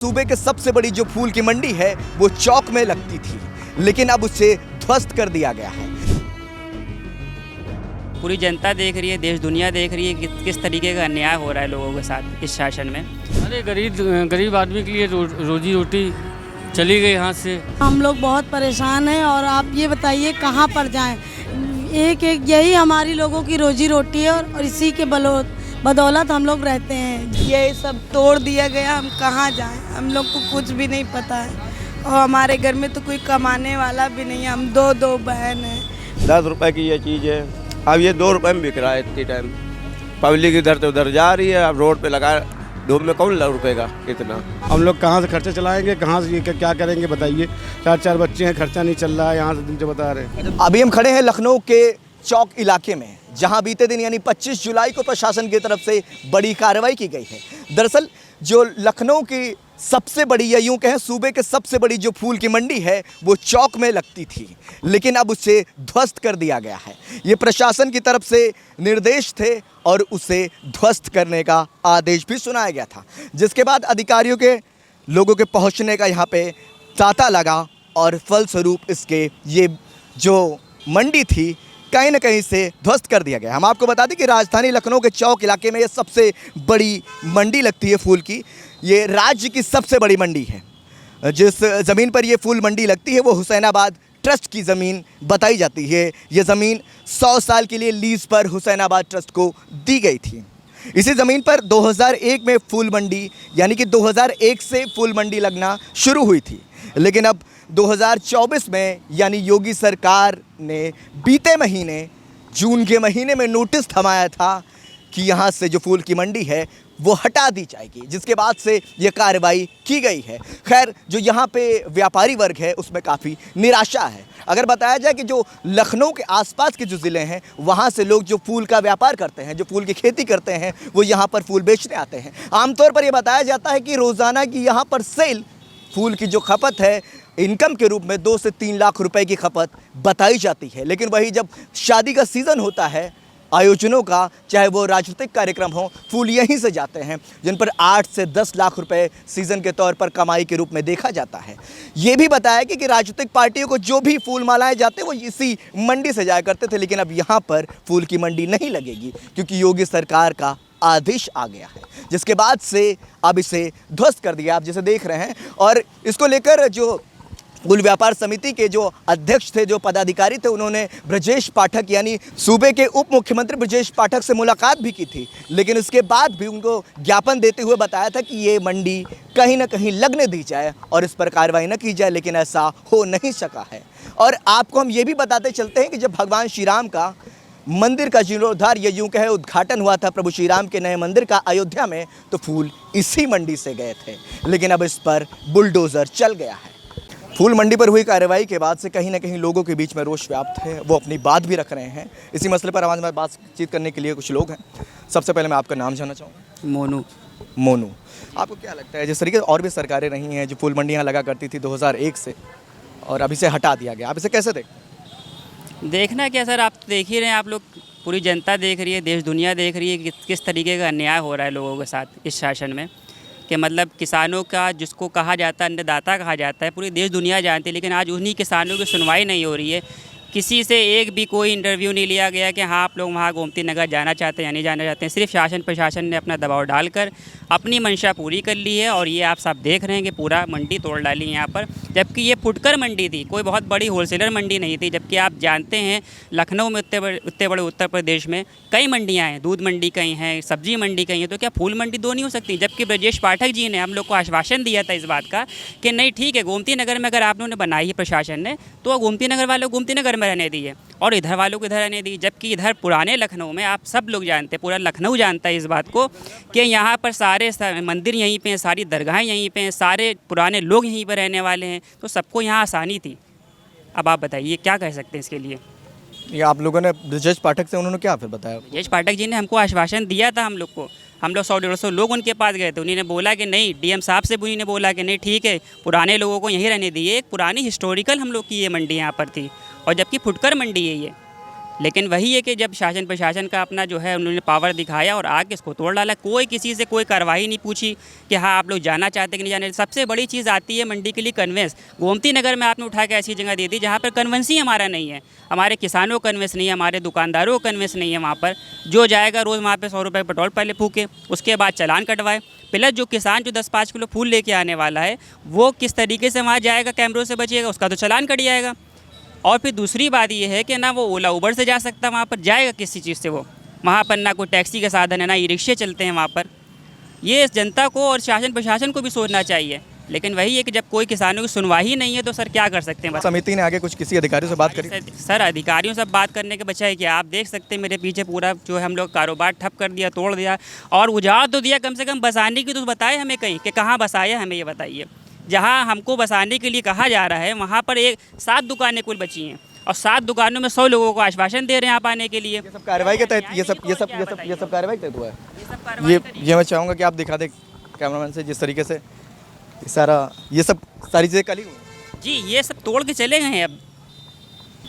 सूबे के सबसे बड़ी जो फूल की मंडी है वो चौक में लगती थी, लेकिन अब उसे ध्वस्त कर दिया गया है। पूरी जनता देख रही है, देश दुनिया देख रही है कि किस तरीके का अन्याय हो रहा है लोगों के साथ इस शासन में। अरे गरीब आदमी के लिए रोजी रोटी चली गई यहाँ से। हम लोग बहुत परेशान हैं और आप ये बताइए कहाँ पर जाएं। एक यही हमारी लोगों की रोजी रोटी है और इसी के बदौलत हम लोग रहते हैं। ये सब तोड़ दिया गया, हम कहाँ जाएं, हम लोग को कुछ भी नहीं पता है और हमारे घर में तो कोई कमाने वाला भी नहीं है। हम दो बहन हैं। 10 रुपए की ये चीज़ है, अब ये 2 रुपए में बिक रहा है। इतनी टाइम पब्लिक इधर से उधर जा रही है, अब रोड पे लगा धूप में कौन रुकेगा कितना। हम लोग कहाँ से खर्चा चलाएंगे, कहाँ से क्या करेंगे बताइए। 4 बच्चे हैं, खर्चा नहीं चल रहा है यहाँ से, तुमसे बता रहे हैं। अभी हम खड़े हैं लखनऊ के चौक इलाके में, जहां बीते दिन यानी 25 जुलाई को प्रशासन की तरफ से बड़ी कार्रवाई की गई है। दरअसल जो लखनऊ की सबसे बड़ी या यूं कहें सूबे के सबसे बड़ी जो फूल की मंडी है वो चौक में लगती थी, लेकिन अब उसे ध्वस्त कर दिया गया है। ये प्रशासन की तरफ से निर्देश थे और उसे ध्वस्त करने का आदेश भी सुनाया गया था, जिसके बाद अधिकारियों के लोगों के पहुंचने का यहाँ पे तांता लगा और फलस्वरूप इसके ये जो मंडी थी कहीं न कहीं से ध्वस्त कर दिया गया। हम आपको बता दें कि राजधानी लखनऊ के चौक इलाके में ये सबसे बड़ी मंडी लगती है फूल की। ये राज्य की सबसे बड़ी मंडी है। जिस ज़मीन पर ये फूल मंडी लगती है वो हुसैनाबाद ट्रस्ट की ज़मीन बताई जाती है। ये ज़मीन 100 साल के लिए लीज़ पर हुसैनाबाद ट्रस्ट को दी गई थी। इसी ज़मीन पर 2001 में फूल मंडी यानी कि 2001 से फूल मंडी लगना शुरू हुई थी, लेकिन अब 2024 में यानी योगी सरकार ने बीते महीने जून के महीने में नोटिस थमाया था कि यहाँ से जो फूल की मंडी है वो हटा दी जाएगी, जिसके बाद से ये कार्रवाई की गई है। खैर जो यहाँ पे व्यापारी वर्ग है उसमें काफ़ी निराशा है। अगर बताया जाए कि जो लखनऊ के आसपास के जो ज़िले हैं वहाँ से लोग जो फूल का व्यापार करते हैं, जो फूल की खेती करते हैं, वो यहाँ पर फूल बेचने आते हैं। आमतौर पर ये बताया जाता है कि रोज़ाना की यहाँ पर सेल फूल की जो खपत है इनकम के रूप में 2 से 3 लाख रुपए की खपत बताई जाती है, लेकिन वही जब शादी का सीज़न होता है, आयोजनों का, चाहे वो राजनीतिक कार्यक्रम हो, फूल यहीं से जाते हैं जिन पर 8 से 10 लाख रुपए सीज़न के तौर पर कमाई के रूप में देखा जाता है। ये भी बताया कि राजनीतिक पार्टियों को जो भी फूल मालाएं जाते वो इसी मंडी से जाया करते थे, लेकिन अब यहाँ पर फूल की मंडी नहीं लगेगी क्योंकि योगी सरकार का आदेश आ गया है, जिसके बाद से अब इसे ध्वस्त कर दिया आप जैसे देख रहे हैं। और इसको लेकर जो फूल व्यापार समिति के जो अध्यक्ष थे, जो पदाधिकारी थे, उन्होंने ब्रजेश पाठक यानी सूबे के उप मुख्यमंत्री ब्रजेश पाठक से मुलाकात भी की थी, लेकिन इसके बाद भी उनको ज्ञापन देते हुए बताया था कि ये मंडी कहीं ना कहीं लगने दी जाए और इस पर कार्रवाई न की जाए, लेकिन ऐसा हो नहीं सका है। और आपको हम ये भी बताते चलते हैं कि जब भगवान श्री राम का मंदिर का जीर्णोद्धार या यूँ कहे उद्घाटन हुआ था प्रभु श्री राम के नए मंदिर का अयोध्या में, तो फूल इसी मंडी से गए थे, लेकिन अब इस पर बुलडोज़र चल गया है। फूल मंडी पर हुई कार्रवाई के बाद से कहीं ना कहीं लोगों के बीच में रोष व्याप्त है, वो अपनी बात भी रख रहे हैं। इसी मसले पर हमारे बातचीत करने के लिए कुछ लोग हैं। सबसे पहले मैं आपका नाम जानना चाहूँगा। मोनू, आपको क्या लगता है जिस तरीके से और भी सरकारें रही हैं जो फूल मंडियाँ लगा करती थी 2001 से और अभी से हटा दिया गया, आप इसे कैसे देखना क्या सर, आप देख ही रहे हैं, आप लोग पूरी जनता देख रही है, देश दुनिया देख रही है कि किस तरीके का अन्याय हो रहा है लोगों के साथ इस शासन में। कि मतलब किसानों का जिसको कहा जाता है अन्नदाता कहा जाता है, पूरी देश दुनिया जानती है, लेकिन आज उन्हीं किसानों की सुनवाई नहीं हो रही है। किसी से एक भी कोई इंटरव्यू नहीं लिया गया कि हाँ आप लोग वहाँ गोमती नगर जाना चाहते हैं या नहीं जाना चाहते हैं। सिर्फ शासन प्रशासन ने अपना दबाव डालकर अपनी मंशा पूरी कर ली है और ये आप सब देख रहे हैं कि पूरा मंडी तोड़ डाली है यहाँ पर, जबकि ये फुटकर मंडी थी, कोई बहुत बड़ी होलसेलर मंडी नहीं थी। जबकि आप जानते हैं लखनऊ में उतने बड़े उत्तर प्रदेश में कई मंडियाँ हैं, दूध मंडी कहीं हैं, सब्जी मंडी कहीं है, तो क्या फूल मंडी दो नहीं हो सकती? जबकि ब्रजेश पाठक जी ने हम लोग को आश्वासन दिया था इस बात का कि नहीं ठीक है, गोमती नगर में अगर आप लोगों ने बनाई है प्रशासन ने तो गोमती नगर वालों को गोमती नगर में रहने दी है और इधर वालों को इधर रहने दी। जबकि इधर पुराने लखनऊ में आप सब लोग जानते हैं, पूरा लखनऊ जानता है इस बात को कि यहाँ पर सारे मंदिर यहीं पे हैं, सारी दरगाहें यहीं पे हैं, सारे पुराने लोग यहीं पर रहने वाले हैं, तो सबको यहाँ आसानी थी। अब आप बताइए क्या कह सकते हैं इसके लिए? ये आप लोगों ने ब्रजेश पाठक से उन्होंने क्या फिर बताया? ब्रजेश पाठक जी ने हमको आश्वासन दिया था, हम लोग 100-150 लोग उनके पास गए थे, उन्होंने बोला कि नहीं, डीएम साहब से भी उन्होंने बोला कि नहीं ठीक है, पुराने लोगों को यहीं रहने दिए। एक पुरानी हिस्टोरिकल हम लोग की ये मंडी यहाँ पर थी और जबकि फुटकर मंडी है ये। लेकिन वही है कि जब शासन प्रशासन का अपना जो है उन्होंने पावर दिखाया और आके इसको तोड़ डाला, कोई किसी से कोई कार्रवाई नहीं पूछी कि हाँ आप लोग जाना चाहते कि नहीं जाने। सबसे बड़ी चीज़ आती है मंडी के लिए कन्वेंस। गोमती नगर में आपने उठा के ऐसी जगह दे दी जहाँ पर कन्वेंस ही हमारा नहीं है, हमारे किसानों को कन्वेंस नहीं है, हमारे दुकानदारों को कन्वेंस नहीं है। वहाँ पर जो जाएगा रोज़ वहाँ पर 100 रुपये पेट्रोल पहले फूके, उसके बाद चालान कटवाए। प्लस जो किसान जो 10-5 किलो फूल लेके आने वाला है वो किस तरीके से वहाँ जाएगा, कैमरों से बचेगा, उसका तो चालान कट जाएगा। और फिर दूसरी बात ये है कि ना वो ओला उबर से जा सकता, वहाँ पर जाएगा किसी चीज़ से वो, वहाँ पर ना कोई टैक्सी का साधन है, ना ई रिक्शे चलते हैं वहाँ पर। ये जनता को और शासन प्रशासन को भी सोचना चाहिए, लेकिन वही है कि जब कोई किसानों की सुनवाई ही नहीं है तो सर क्या कर सकते हैं। समिति ने आगे कुछ किसी अधिकारियों से बात करी? सर अधिकारियों से बात करने के बजाय कि आप देख सकते हैं मेरे पीछे पूरा जो है हम लोग कारोबार ठप कर दिया, तोड़ दिया और उजाड़ तो दिया, कम से कम बसाने की तो बताए हमें कहीं कि कहाँ बसाया, हमें ये बताइए। जहाँ हमको बसाने के लिए कहा जा रहा है वहाँ पर 7 दुकानें कुल बची हैं और 7 दुकानों में 100 लोगों को आश्वासन दे रहे हैं आप आने के लिए। ये सब कार्रवाई के तहत ये सब कार्रवाई के तहत हुआ है। ये मैं चाहूँगा कि आप दिखा दें कैमरामैन से जिस तरीके से ये सब सारी चीज़ें कल ही हुई। जी ये सब तोड़ के चले गए हैं। अब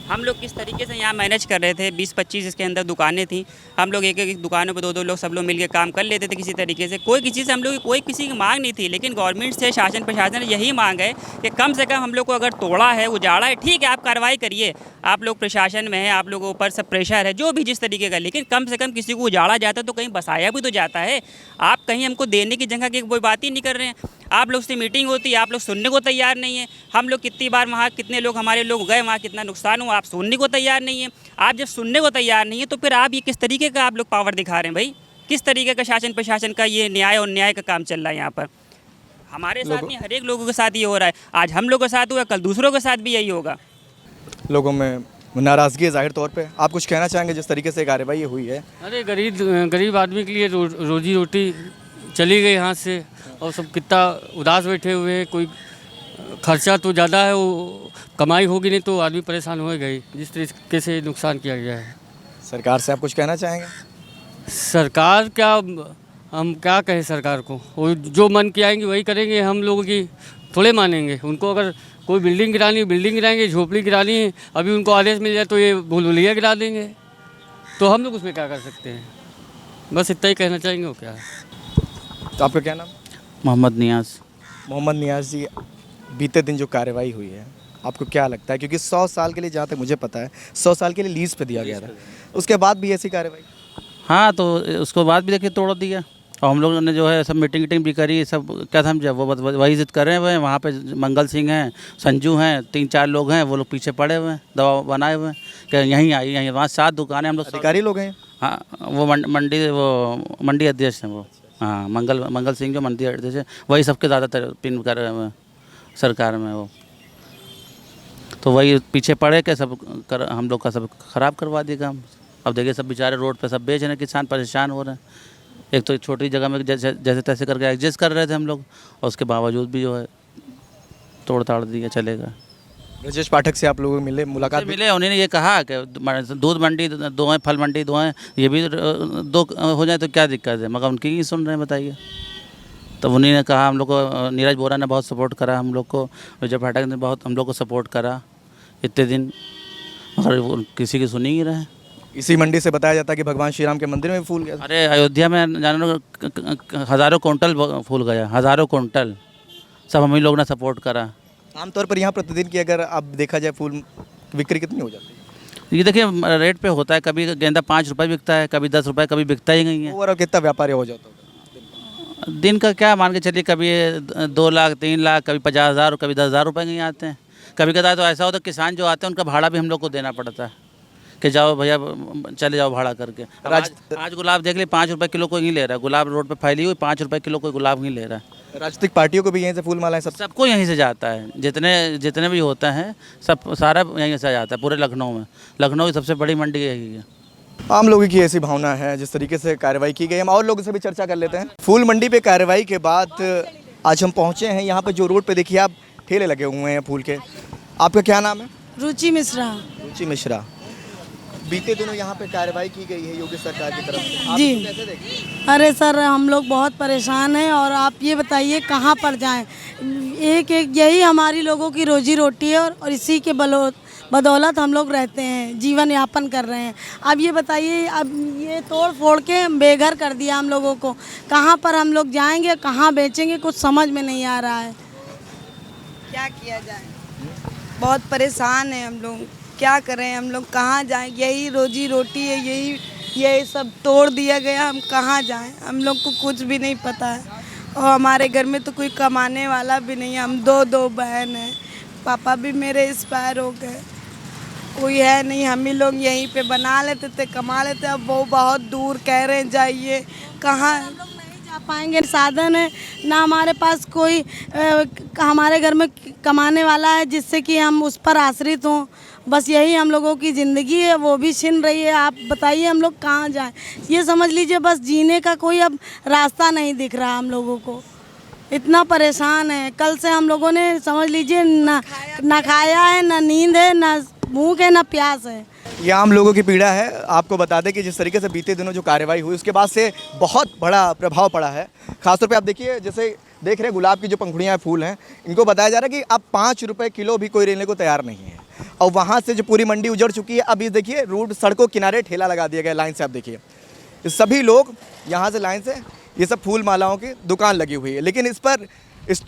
हम लोग किस तरीके से यहाँ मैनेज कर रहे थे, 20-25 इसके अंदर दुकानें थी, हम लोग एक दुकानों पे 2-2 लोग सब लोग मिलकर काम कर लेते थे किसी तरीके से। कोई किसी से हम लोग कोई किसी की मांग नहीं थी, लेकिन गवर्नमेंट से शासन प्रशासन यही मांग है कि कम से कम हम लोग को अगर तोड़ा है, उजाड़ा है, ठीक है आप कार्रवाई करिए, आप लोग प्रशासन में है, आप लोगों के ऊपर सब प्रेशर है जो भी जिस तरीके का, लेकिन कम से कम किसी को उजाड़ा जाता है तो कहीं बसाया भी तो जाता है। आप कहीं हमको देने की जगह की कोई बात ही नहीं कर रहे हैं। आप लोग से मीटिंग होती है, आप लोग सुनने को तैयार नहीं है। हम लोग कितनी बार वहाँ कितने लोग हमारे लोग गए, वहाँ कितना नुकसान हुआ, आप सुनने को तैयार नहीं है। आप जब सुनने को तैयार नहीं है तो फिर आप ये किस तरीके का आप लोग पावर दिखा रहे हैं भाई? किस तरीके का शासन प्रशासन का ये न्याय और न्याय का काम चल रहा है यहाँ पर? हमारे साथ नहीं, हर एक लोगों के साथ ये हो रहा है। आज हम लोगों के साथ हुआ, कल दूसरों के साथ भी यही होगा। लोगों में नाराज़गी है जाहिर तौर पे। आप कुछ कहना चाहेंगे जिस तरीके से कार्रवाई हुई है? अरे गरीब आदमी के लिए रोजी रोटी चली गई हाथ से और सब कितना उदास बैठे हुए हैं। कोई खर्चा तो ज़्यादा है, वो कमाई होगी नहीं तो आदमी परेशान हो गई जिस तरीके से नुकसान किया गया है। सरकार से आप कुछ कहना चाहेंगे? सरकार क्या, हम क्या कहें सरकार को, वो जो मन की आएंगे वही करेंगे, हम लोगों की थोड़े मानेंगे। उनको अगर कोई बिल्डिंग गिराएंगे, झोपड़ी गिरानी है, अभी उनको आदेश मिल जाए तो ये भूलभुलैया गिरा देंगे, तो हम लोग उसमें क्या कर सकते हैं? बस इतना ही कहना चाहेंगे। वो क्या है? तो आपका क्या नाम? मोहम्मद नियाज़ जी, बीते दिन जो कार्रवाई हुई है आपको क्या लगता है? क्योंकि 100 साल के लिए, जहाँ तक मुझे पता है 100 साल के लिए लीज़ पे दिया गया था, उसके बाद भी ऐसी कार्रवाई? हाँ, तो उसके बाद भी देखिए तोड़ दिया। और हम लोगों ने जो है सब मीटिंग भी करी, सब क्या समझा, वो वही जिद कर रहे हैं। वहाँ पे मंगल सिंह हैं, संजू हैं, 3-4 लोग हैं, वो लोग पीछे पड़े हुए हैं, दवा बनाए हुए हैं कि यहीं आई, यहीं वहाँ 7 दुकानें हम लोग अधिकारी लोग हैं। हाँ, वो मंडी अध्यक्ष हैं वो। हाँ, मंगल सिंह जो मंडी अध्यक्ष है, वही सबके ज़्यादातर पिन कर रहे हैं सरकार में वो। तो वही पीछे पड़े के सब हम लोग का सब ख़राब करवा दिया काम। अब देखिए सब बेचारे रोड पे सब बेच रहे हैं, किसान परेशान हो रहे हैं। एक तो छोटी जगह में जैसे तैसे करके एडजस्ट कर रहे थे हम लोग, और उसके बावजूद भी जो है तोड़ ताड़ दिया चलेगा। ब्रजेश पाठक से आप लोगों को मुलाकात मिले, उन्होंने ये कहा कि दूध मंडी 2 हैं, फल मंडी 2 हैं, ये भी 2 हो जाए तो क्या दिक्कत है, मगर उनकी ही सुन रहे हैं, बताइए। तो उन्होंने कहा, हम लोग को नीरज बोरा ने बहुत सपोर्ट करा हम लोग को, ब्रजेश पाठक ने बहुत हम लोग को सपोर्ट करा इतने दिन, मगर वो किसी की सुनी ही रहे। इसी मंडी से बताया जाता है कि भगवान श्री राम के मंदिर में फूल गया। अरे अयोध्या में जानो हज़ारों कुंटल फूल गया, हज़ारों कुंटल, सब हम ही लोग ने सपोर्ट करा। आमतौर पर यहाँ प्रतिदिन की अगर आप देखा जाए फूल बिक्री कितनी हो जाती है? ये देखिए रेट पे होता है, कभी गेंदा 5 रुपये बिकता है, कभी 10 रुपये, कभी बिकता ही नहीं है। ओवरऑल कितना व्यापारी हो जाता है दिन का? क्या मान के चलिए, कभी 2 लाख 3 लाख, कभी 50,000, कभी 10,000 रुपये नहीं आते हैं। कभी कदा तो ऐसा होता है किसान जो आते हैं उनका भाड़ा भी हम लोग को देना पड़ता है कि जाओ भैया चले जाओ भाड़ा करके। आज गुलाब देख ली 5 रुपये किलो कोई नहीं ले रहा है, गुलाब रोड पे फैली हुई 5 रुपये किलो कोई गुलाब नहीं ले रहा है। राजनीतिक पार्टियों को भी यहीं से फूल मालाएं सबको यहीं से जाता है, जितने भी होता है सब सारा यहीं से जाता है पूरे लखनऊ में। लखनऊ की सबसे बड़ी मंडी यही है। आम लोगों की ऐसी भावना है जिस तरीके से कार्रवाई की गई। हम और लोगों से भी चर्चा कर लेते हैं। फूल मंडी पे कार्रवाई के बाद आज हम पहुँचे हैं यहाँ पे, जो रोड पे देखिए आप ठेले लगे हुए हैं फूल के। आपका क्या नाम है? रुचि मिश्रा। रुचि मिश्रा। बीते दिनों यहाँ पे कार्रवाई की गई है योगी सरकार की तरफ से, आप जी। इसको कैसे देखते हैं? अरे सर हम लोग बहुत परेशान हैं और आप ये बताइए कहाँ पर जाएं। एक यही हमारी लोगों की रोजी रोटी है और इसी के बदौलत हम लोग रहते हैं, जीवन यापन कर रहे हैं। अब ये बताइए, अब ये तोड़ फोड़ के बेघर कर दिया हम लोगों को। कहाँ पर हम लोग जाएंगे, कहाँ बेचेंगे, कुछ समझ में नहीं आ रहा है। क्या किया जाए? बहुत परेशान है हम लोग, क्या करें हम लोग, कहाँ जाएं? यही रोजी रोटी है, यही सब तोड़ दिया गया, हम कहाँ जाएं? हम लोग को कुछ भी नहीं पता है और हमारे घर में तो कोई कमाने वाला भी नहीं है। हम दो बहन हैं, पापा भी मेरे एक्सपायर हो गए, कोई है नहीं। हम ही लोग यहीं पे बना लेते थे, कमा लेते। अब वो बहुत दूर कह रहे हैं जाइए, कहाँ हम लोग नहीं जा पाएंगे। साधन है ना हमारे पास कोई, हमारे घर में कमाने वाला है जिससे कि हम उस पर आश्रित हों। बस यही हम लोगों की ज़िंदगी है, वो भी छिन रही है। आप बताइए हम लोग कहाँ जाएं? ये समझ लीजिए बस जीने का कोई अब रास्ता नहीं दिख रहा हम लोगों को। इतना परेशान है, कल से हम लोगों ने समझ लीजिए ना खाया है, ना नींद है, ना भूख है, ना प्यास है। ये आम लोगों की पीड़ा है। आपको बता दें कि जिस तरीके से बीते दिनों जो कार्रवाई हुई उसके बाद से बहुत बड़ा प्रभाव पड़ा है। खासतौर पे आप देखिए, जैसे देख रहे हैं गुलाब की जो पंखुड़ियाँ फूल हैं, इनको बताया जा रहा है कि अब 5 रुपये किलो भी कोई लेने को तैयार नहीं है। और वहाँ से जो पूरी मंडी उजड़ चुकी है, अब ये देखिए रोड सड़कों किनारे ठेला लगा दिया गया लाइन से। आप देखिए सभी लोग यहाँ से लाइन से, ये सब फूल मालाओं की दुकान लगी हुई है। लेकिन इस पर इस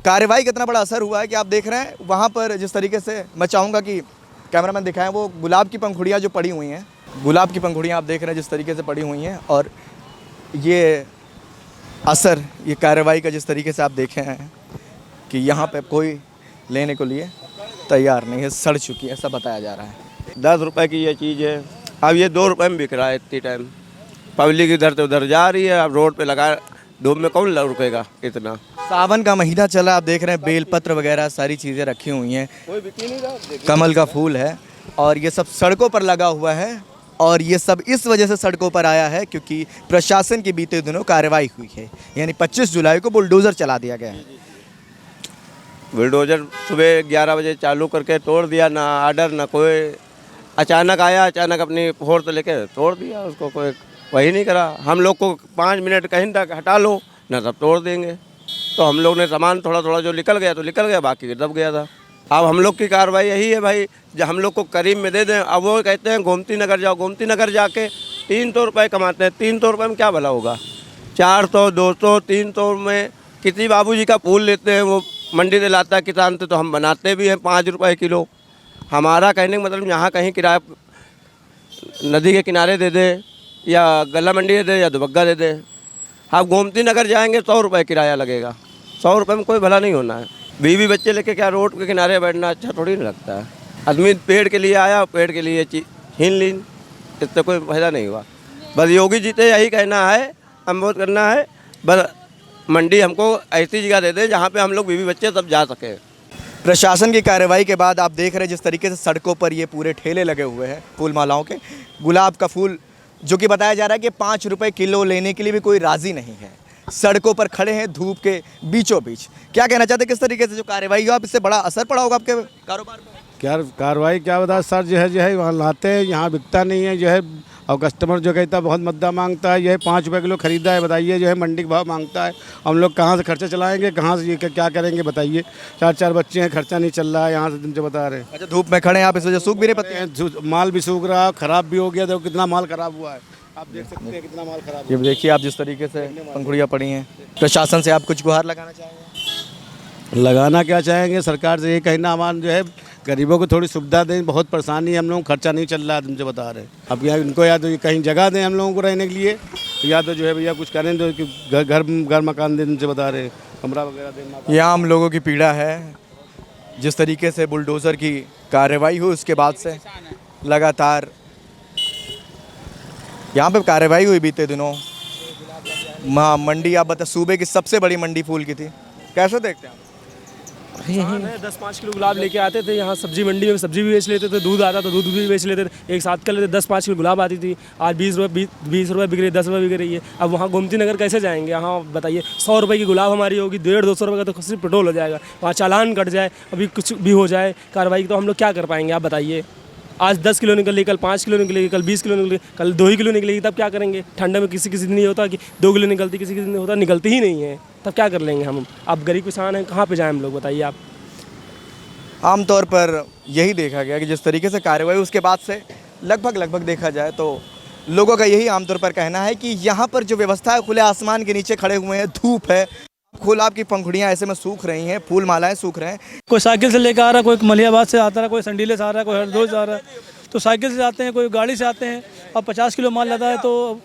कार्रवाई का इतना बड़ा असर हुआ है कि आप देख रहे हैं वहाँ पर जिस तरीके से, मैं चाहूँगा कि कैमरामैन दिखाएं, वो गुलाब की पंखुड़ियाँ जो पड़ी हुई हैं, गुलाब की पंखुड़ियाँ आप देख रहे हैं जिस तरीके से पड़ी हुई हैं। और ये असर, ये कार्रवाई का जिस तरीके से आप देखे हैं कि यहाँ पे कोई लेने को लिए तैयार नहीं है, सड़ चुकी है, ऐसा बताया जा रहा है। 10 रुपए की ये चीज़ है, अब ये 2 रुपए में बिक रहा है इतनी टाइम। पब्लिक इधर से उधर जा रही है, अब रोड पे लगा, धूप में कौन रुकेगा इतना। सावन का महीना चला, आप देख रहे हैं बेलपत्र वगैरह सारी चीज़ें रखी हुई हैं, कोई बिक ही नहीं रहा। कमल का फूल है और ये सब सड़कों पर लगा हुआ है। और ये सब इस वजह से सड़कों पर आया है क्योंकि प्रशासन की बीते दिनों कार्रवाई हुई है, यानी 25 जुलाई को बुलडोज़र चला दिया गया है। बुलडोजर सुबह 11 बजे चालू करके तोड़ दिया, ना आर्डर ना कोई, अचानक आया, अचानक अपनी फोर्स लेके तोड़ दिया उसको, कोई वही नहीं करा। हम लोग को 5 मिनट कहीं तक हटा लो ना, सब तोड़ देंगे। तो हम लोग ने सामान थोड़ा थोड़ा जो निकल गया तो निकल गया, बाकी दब गया था। अब हम लोग की कार्रवाई यही है भाई, जब हम लोग को करीब में दे दें। अब वो कहते हैं गोमती नगर जाओ, गोमती नगर जाके 300 रुपये कमाते हैं। 300 रुपये में क्या भला होगा? 400, 200, 300 में किसी बाबूजी का फूल लेते हैं, वो मंडी से लाता है किसान से, तो हम बनाते भी हैं 5 रुपये किलो। हमारा कहने का मतलब यहाँ कहीं किराया नदी के किनारे दे दे, या गला मंडी दे दे, या दुबग्गा दे दे। आप गोमती नगर जाएंगे 100 रुपये किराया लगेगा। 100 रुपये में कोई भला नहीं होना है। बीवी बच्चे लेके क्या रोड के किनारे बैठना अच्छा थोड़ी नहीं लगता है। आदमी पेड़ के लिए आया, पेड़ के लिए छीन लीन, इससे कोई फायदा नहीं हुआ। बस योगी जी से यही कहना है, अनुरोध करना है, बस मंडी हमको ऐसी जगह दे दे जहाँ पे हम लोग बीवी बच्चे सब जा सके। प्रशासन की कार्रवाई के बाद आप देख रहे हैं जिस तरीके से सड़कों पर ये पूरे ठेले लगे हुए हैं फूल मालाओं के। गुलाब का फूल जो कि बताया जा रहा है कि 5 रुपये किलो लेने के लिए भी कोई राज़ी नहीं है, सड़कों पर खड़े हैं धूप के बीचों बीच। क्या कहना चाहते हैं, किस तरीके से जो कार्रवाई हुआ, इससे बड़ा असर पड़ा होगा आपके कारोबार पर? क्या कार्रवाई क्या बता सर, जो है वहाँ लाते हैं, यहाँ बिकता नहीं है जो है। और कस्टमर जो कहता है बहुत मद्दा मांगता है, यह 5 रुपये किलो खरीदा है, बताइए जो है मंडी के भाव मांगता है। हम लोग कहाँ से खर्चा चलाएंगे, कहाँ से ये क्या करेंगे बताइए। 4 बच्चे हैं, खर्चा नहीं चल रहा है यहाँ से, तुमसे बता रहे हैं। अच्छा, धूप में खड़े हैं आप, इस वजह सूख भी नहीं पत्ते, माल भी सूख रहा है, ख़राब भी हो गया। देखो कितना माल ख़राब हुआ है, आप देख सकते हैं कितना माल ख़राब। ये देखिए आप जिस तरीके से पंखुड़ियाँ पड़ी हैं। प्रशासन से आप कुछ गुहार लगाना चाहेंगे? लगाना क्या चाहेंगे, सरकार से ये कहना हमारा जो है गरीबों को थोड़ी सुविधा दें। बहुत परेशानी है हम लोग, खर्चा नहीं चल रहा है, तुमसे बता रहे हैं। अब या इनको या तो कहीं जगह दें हम लोगों को रहने के लिए, या तो जो है भैया कुछ करें, तो घर मकान दें, तुमसे बता रहे हैं, कमरा वगैरह दें। ये आम लोगों की पीड़ा है। जिस तरीके से बुलडोज़र की कार्रवाई हुई उसके बाद से लगातार यहाँ पे कार्रवाई हुई बीते दिनों। मंडी आप बता, सूबे की सबसे बड़ी मंडी फूल की थी, कैसे देखते हैं आप? 10-5 किलो गुलाब लेके आते थे यहाँ सब्जी मंडी में, सब्जी भी बेच लेते थे, दूध आता तो दूध भी बेच लेते थे, एक साथ कर लेते। 10-5 किलो गुलाब आती थी, आज 20 रुपये बिक रही है, 10 रुपये बिक रही है। अब वहाँ गोमती नगर कैसे जाएंगे? यहाँ बताइए 100 रुपये की गुलाब हमारी होगी, 150-200 रुपये का तो सिर्फ पेट्रोल हो जाएगा। वहाँ चालान कट जाए, अभी कुछ भी हो जाए कार्रवाई, तो हम लोग क्या कर पाएंगे आप बताइए। आज 10 किलो निकलेगी, कल 5 किलो निकलेगी, कल 20 किलो निकलेगी, कल 2 ही किलो निकलेगी, तब क्या करेंगे? ठंडे में किसी दिन नहीं होता कि 2 किलो निकलती, किसी दिन होता निकलती ही नहीं है, तब क्या कर लेंगे हम? आप गरीब किसान हैं, कहाँ पे जाएं हम लोग बताइए आप। आमतौर पर यही देखा गया कि जिस तरीके से कार्रवाई उसके बाद से लगभग देखा जाए तो लोगों का यही आमतौर पर कहना है कि यहाँ पर जो व्यवस्था है, खुले आसमान के नीचे खड़े हुए हैं, धूप है, खुला आपकी पंखुड़ियाँ ऐसे में सूख रही हैं, फूल मालाएं सूख रहे हैं। कोई साइकिल से लेकर आ रहा है, कोई मलियाबाद से आता है, कोई संडीले से आ रहा है, कोई हरदोई से आ रहा है, तो साइकिल से आते हैं, कोई गाड़ी से आते हैं। अब 50 किलो माल लाता है तो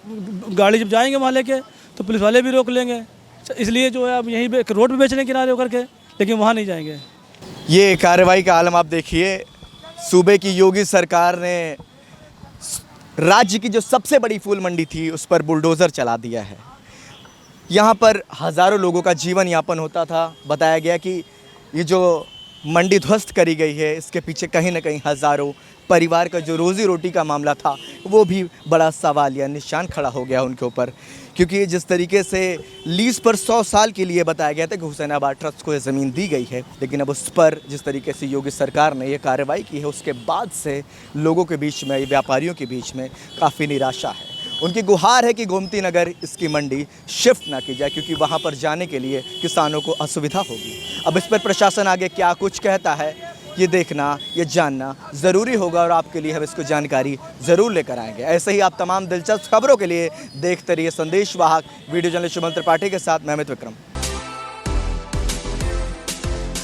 गाड़ी जब जाएंगे वहाँ लेके तो पुलिस वाले भी रोक लेंगे, इसलिए जो है अब यहीं पे रोड पे बेचने किनारे होकर के, लेकिन वहाँ नहीं जाएंगे। ये कार्रवाई का आलम आप देखिए। सूबे की योगी सरकार ने राज्य की जो सबसे बड़ी फूल मंडी थी उस पर बुलडोज़र चला दिया है। यहाँ पर हज़ारों लोगों का जीवन यापन होता था। बताया गया कि ये जो मंडी ध्वस्त करी गई है इसके पीछे कहीं ना कहीं हज़ारों परिवार का जो रोज़ी रोटी का मामला था वो भी बड़ा सवालिया निशान खड़ा हो गया उनके ऊपर, क्योंकि जिस तरीके से लीज़ पर 100 साल के लिए बताया गया था कि हुसैनाबाद ट्रस्ट को ये ज़मीन दी गई है, लेकिन अब उस पर जिस तरीके से योगी सरकार ने ये कार्रवाई की है उसके बाद से लोगों के बीच में, व्यापारियों के बीच में काफ़ी निराशा है। उनकी गुहार है कि गोमती नगर इसकी मंडी शिफ्ट ना की जाए, क्योंकि वहाँ पर जाने के लिए किसानों को असुविधा होगी। अब इस पर प्रशासन आगे क्या कुछ कहता है ये देखना, ये जानना ज़रूरी होगा और आपके लिए हम इसको जानकारी ज़रूर लेकर आएंगे। ऐसे ही आप तमाम दिलचस्प खबरों के लिए देखते रहिए संदेश वाहक। वीडियो जर्नलिस्ट शुभम त्रिपाठी के साथ मैं अमित विक्रम।